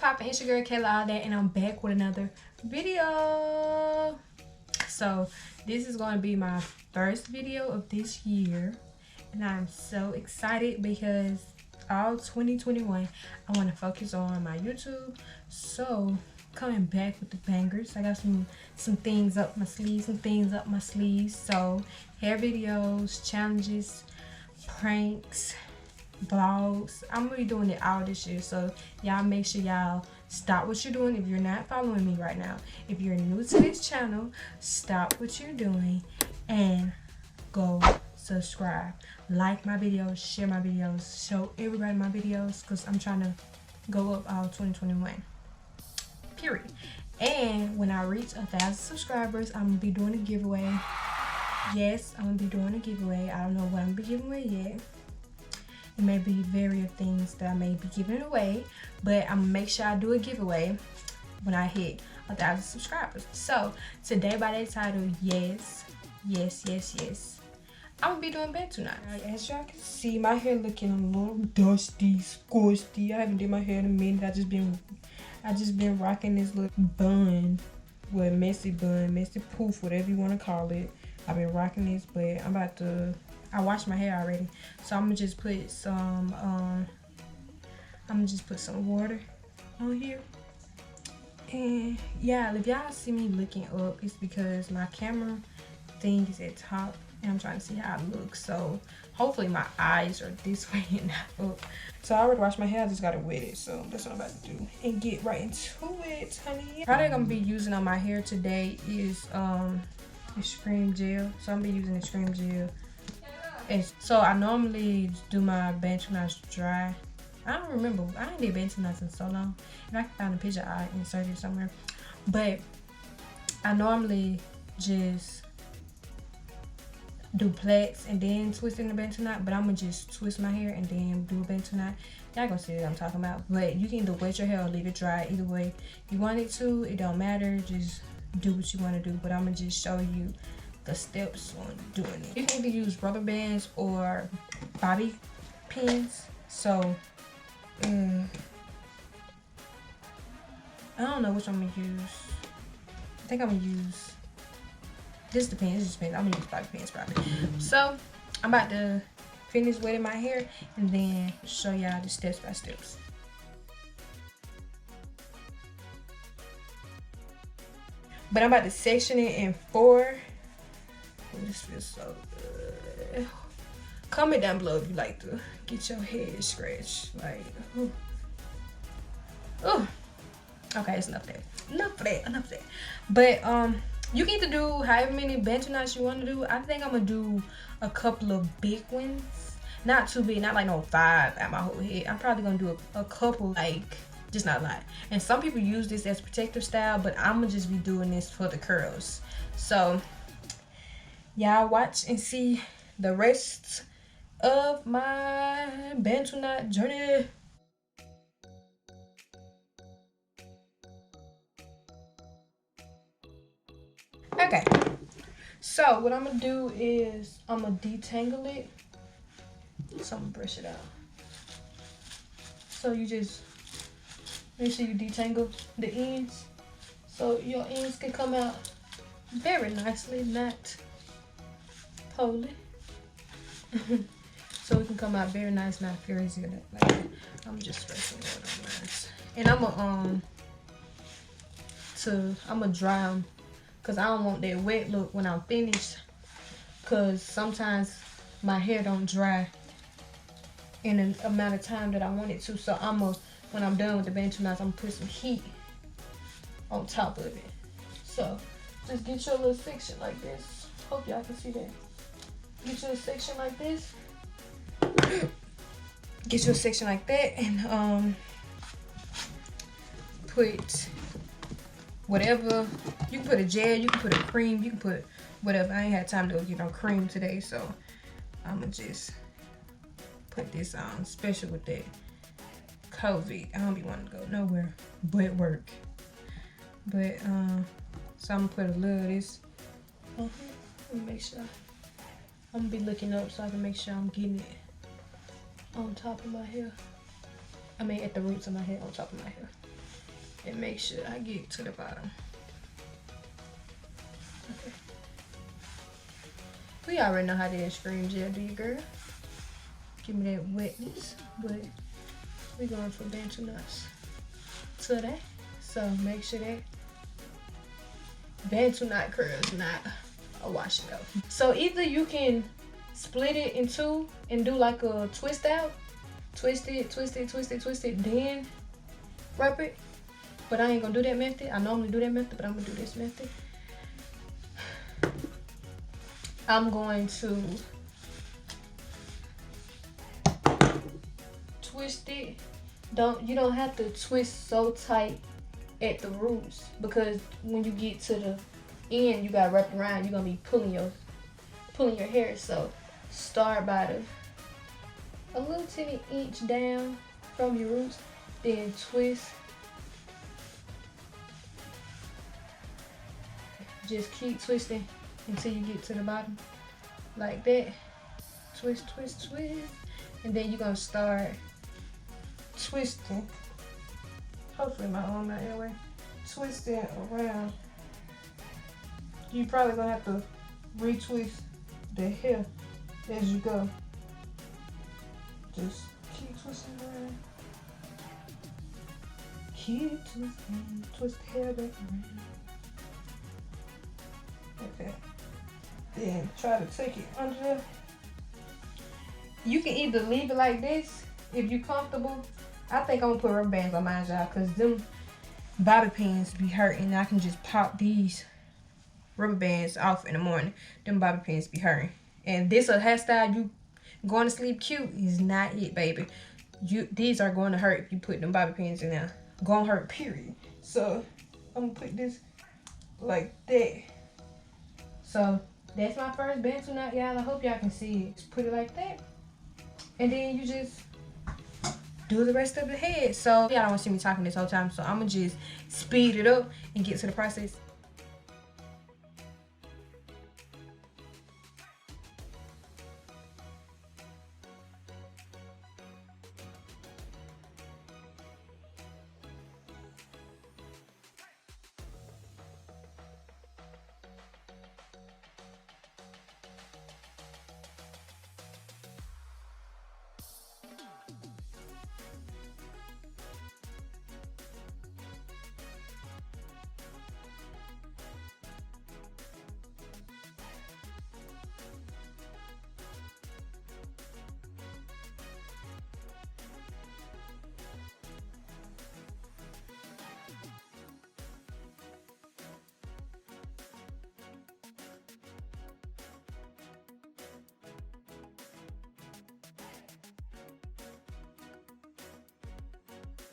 poppin'? It's your girl Kayla All That, and I'm back with another video. So this is going to be my first video of this year, and I'm so excited because all 2021 I want to focus on my YouTube. So coming back with the bangers. I got some things up my sleeves, So hair videos, challenges, pranks, vlogs. I'm gonna be doing it all this year, so y'all make sure y'all stop what you're doing if you're not following me right now. If you're new to this channel, stop what you're doing and go subscribe, like my videos, share my videos, show everybody my videos, because I'm trying to go up all 2021 period. And when I reach 1,000 subscribers, I'm gonna be doing a giveaway. Yes, I'm gonna be doing a giveaway. I don't know what I'm gonna be giving away yet. It may be various things that I may be giving away, but I'm gonna make sure I do a giveaway when I hit 1,000 subscribers. So today, by that title, yes, I'm gonna be doing Bantu tonight. As y'all can see, my hair looking a little dusty, scorchy. I haven't did my hair in a minute. I just been rocking this little bun, well, messy bun, messy poof, whatever you want to call it. I've been rocking this, but I washed my hair already, so I'm gonna just put some water on here. And yeah, if y'all see me looking up, it's because my camera thing is at top and I'm trying to see how it looks. So hopefully my eyes are this way and not up. So I already washed my hair, I just gotta wet it. So that's what I'm about to do and get right into it, honey. Product I'm gonna be using on my hair today is extreme gel. So I'm gonna be using extreme gel. And so I normally do my Bantu knots dry. I don't remember. I ain't did Bantu knots in so long. If I can find a picture, I insert it somewhere. But I normally just do plaits and then twist in the Bantu knot. But I'm gonna just twist my hair and then do a Bantu knot. Y'all gonna see what I'm talking about. But you can either wet your hair or leave it dry. Either way you want it to. It don't matter. Just do what you want to do. But I'm gonna just show you the steps on doing it. You can either use rubber bands or bobby pins. So I don't know which one I'm gonna use. I think I'm gonna use, this depends, it just depends. I'm gonna use bobby pins probably. So I'm about to finish wetting my hair and then show y'all the steps by steps. But I'm about to section it in 4. This feels so good. Comment down below if you like to get your head scratched. Like, oh. Okay, it's enough of that. But you can either do however many Bantu knots you want to do. I think I'm gonna do a couple of big ones. Not too big, not like no 5 at my whole head. I'm probably gonna do a couple, like, just not a lot. And some people use this as protective style, but I'm gonna just be doing this for the curls. So y'all watch and see the rest of my Bantu knot journey. Okay, so what I'm gonna do is I'm gonna detangle it. So I'm gonna brush it out. So you just make sure you detangle the ends so your ends can come out very nicely, not poorly. So it can come out very nice, not crazy like that. I'm just spraying it on mine. And I'm gonna dry them because I don't want that wet look when I'm finished, because sometimes my hair don't dry in an amount of time that I want it to. So when I'm done with the Bantu knots, I'm gonna put some heat on top of it. So just get your little section like this. Hope y'all can see that. Get you a section like this. Get you a section like that, and put whatever. You can put a gel, you can put a cream, you can put whatever. I ain't had time to go get no cream today, so I'm gonna just put this on, especially with that COVID. I don't be wanting to go nowhere but work. But so I'm gonna put a little of this. Let me make sure. I'm gonna be looking up so I can make sure I'm getting it on top of my hair. I mean, at the roots of my hair, on top of my hair. and make sure I get to the bottom. Okay. We already know how the extreme gel do, girl. Give me that wetness, but we're going for Bantu knots today. So make sure that Bantu knot curls not a wash it out. So either you can split it in two and do like a twist out. Twist it, twist it, twist it, twist it, then wrap it. But I ain't gonna do that method. I normally do that method, but I'm gonna do this method. I'm going to twist it. You don't have to twist so tight at the roots, because when you get to the end, you gotta wrap around. You're gonna be pulling your hair. So start by a little teeny inch down from your roots, then twist. Just keep twisting until you get to the bottom, like that. Twist, twist, twist, and then you're gonna start twisting. Hopefully my arm not in the way. Twisting around. You probably gonna have to retwist the hair as you go. Just keep twisting around. Keep twisting. Twist the hair back around. Okay. Then try to take it under there. You can either leave it like this if you're comfortable. I think I'm gonna put rubber bands on mine, y'all, because them bobby pins be hurting. I can just pop these rubber bands off in the morning. Them bobby pins be hurting. And this a hairstyle you going to sleep cute is not it, baby. These are going to hurt if you put them bobby pins in there. Gonna hurt, period. So I'm gonna put this like that. So that's my first Bantu knot, y'all. I hope y'all can see it. Just put it like that. And then you just do the rest of the head. So y'all don't want to see me talking this whole time, so I'm gonna just speed it up and get to the process.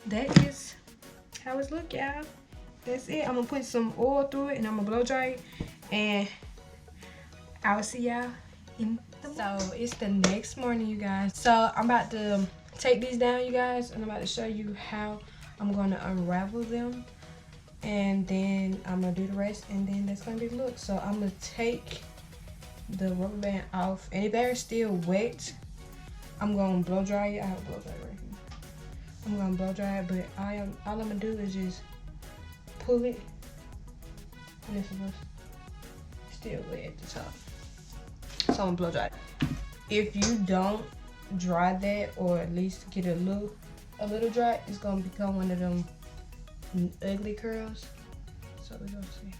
That is how it's look, y'all. That's it. I'm gonna put some oil through it and I'm gonna blow dry it, and I will see y'all in the morning. So it's the next morning, you guys. So I'm about to take these down, you guys, and I'm about to show you how I'm gonna unravel them, and then I'm gonna do the rest, and then that's gonna be the look. So I'm gonna take the rubber band off, and if they're still wet, I'm gonna blow dry it. I have a blow dry right here. I'm gonna blow dry it, but all I'm gonna do is just pull it, and this was still wet at the top. So I'm gonna blow dry it. If you don't dry that, or at least get a little dry, it's gonna become one of them ugly curls. So we're gonna see.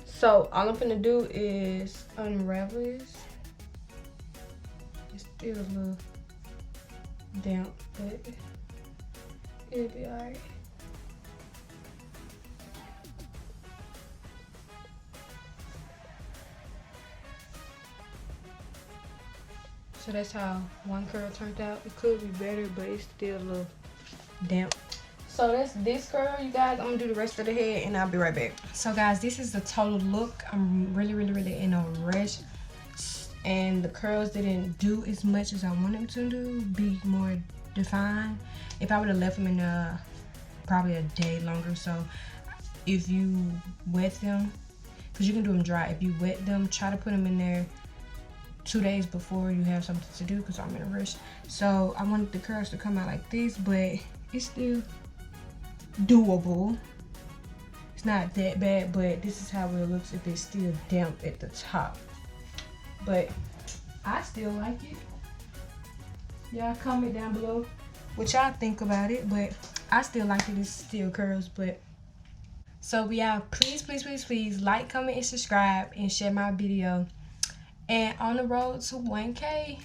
So all I'm gonna do is unravel this. It's still a little damp, but it'll be alright. So that's how one curl turned out. It could be better, but it's still a little damp. So that's this curl, you guys. I'm gonna do the rest of the head and I'll be right back. So guys, this is the total look. I'm really in a rush, and the curls didn't do as much as I wanted them to do, be more defined. If I would have left them in probably a day longer. So if you wet them, because you can do them dry, if you wet them, try to put them in there 2 days before you have something to do, because I'm in a rush. So I wanted the curls to come out like this, but it's still doable. It's not that bad, but this is how it looks if it's still damp at the top. But I still like it. Y'all comment down below what y'all think about it, but I still like it. It still curls. But so yeah, please like, comment, and subscribe, and share my video. And on the road to 1K,